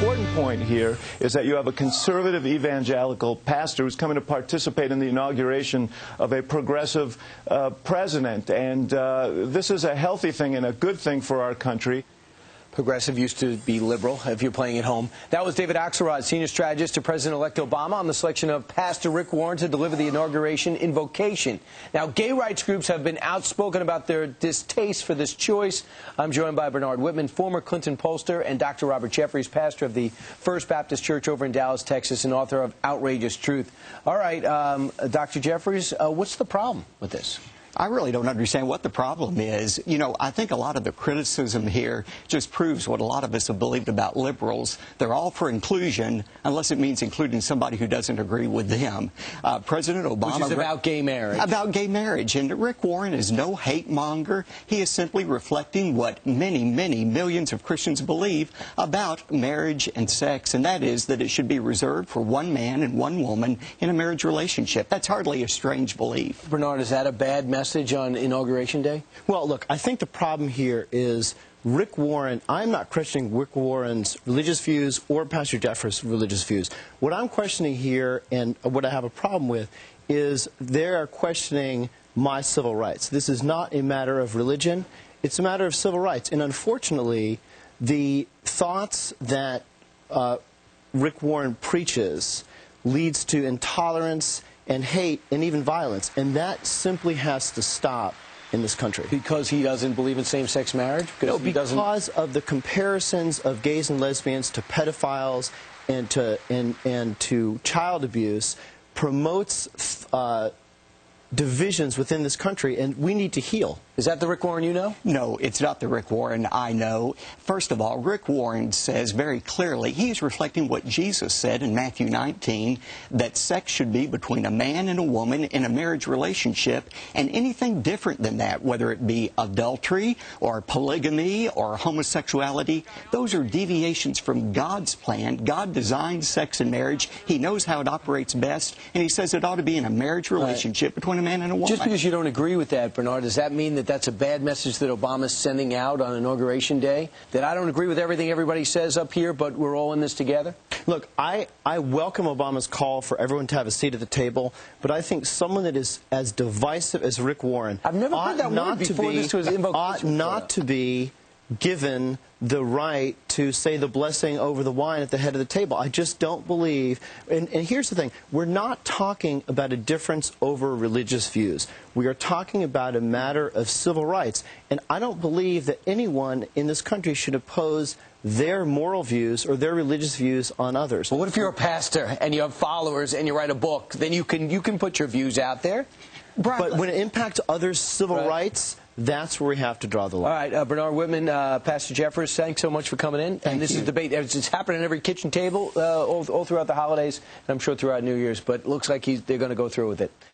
important point here is that you have a conservative evangelical pastor who's coming to participate in the inauguration of a progressive president. And this is a healthy thing and a good thing for our country. Progressive used to be liberal, if you're playing at home. That was David Axelrod, senior strategist to President-elect Obama, on the selection of Pastor Rick Warren to deliver the inauguration invocation. Now, gay rights groups have been outspoken about their distaste for this choice. I'm joined by Bernard Whitman, former Clinton pollster, and Dr. Robert Jeffries, pastor of the First Baptist Church over in Dallas, Texas, and author of Outraged Truth. All right, Dr. Jeffries, what's the problem with this? I really don't understand what the problem is. You know, I think a lot of the criticism here just proves what a lot of us have believed about liberals. They're all for inclusion, unless it means including somebody who doesn't agree with them. President Obama... Which is about gay marriage. About gay marriage. And Rick Warren is no hate monger. He is simply reflecting what many, many millions of Christians believe about marriage and sex, and that is that it should be reserved for one man and one woman in a marriage relationship. That's hardly a strange belief. Bernard, is that a bad message on Inauguration Day? Well, look, I think the problem here is Rick Warren. I'm not questioning Rick Warren's religious views or Pastor Jeffers' religious views. What I'm questioning here, and what I have a problem with, is they are questioning my civil rights. This is not a matter of religion. It's a matter of civil rights. And unfortunately, the thoughts that Rick Warren preaches leads to intolerance and hate and even violence, and that simply has to stop in this country. Because he doesn't believe in same-sex marriage? No, because of the comparisons of gays and lesbians to pedophiles and to child abuse promotes divisions within this country, and we need to heal. Is that the Rick Warren you know? No, it's not the Rick Warren I know. First of all, Rick Warren says very clearly, he's reflecting what Jesus said in Matthew 19, that sex should be between a man and a woman in a marriage relationship, and anything different than that, whether it be adultery or polygamy or homosexuality, those are deviations from God's plan. God designed sex and marriage. He knows how it operates best, and he says it ought to be in a marriage relationship between a man and a woman. Just because you don't agree with that, Bernard, does that mean that that's a bad message that Obama's sending out on Inauguration Day? That I don't agree with everything everybody says up here, but we're all in this together? Look, I welcome Obama's call for everyone to have a seat at the table, but I think someone that is as divisive as Rick Warren I've never heard that word before this was invocation. Ought not to be given the right to say the blessing over the wine at the head of the table. I just don't believe, and here's the thing, we're not talking about a difference over religious views. We are talking about a matter of civil rights, and I don't believe that anyone in this country should oppose their moral views or their religious views on others. Well, what if you're a pastor and you have followers and you write a book? Then you can put your views out there. But when it impacts others' civil rights, that's where we have to draw the line. All right, Bernard Whitman, Pastor Jeffers, thanks so much for coming in. Thank and this you. is debate. It's happening at every kitchen table all throughout the holidays, and I'm sure throughout New Year's, but it looks like they're going to go through with it.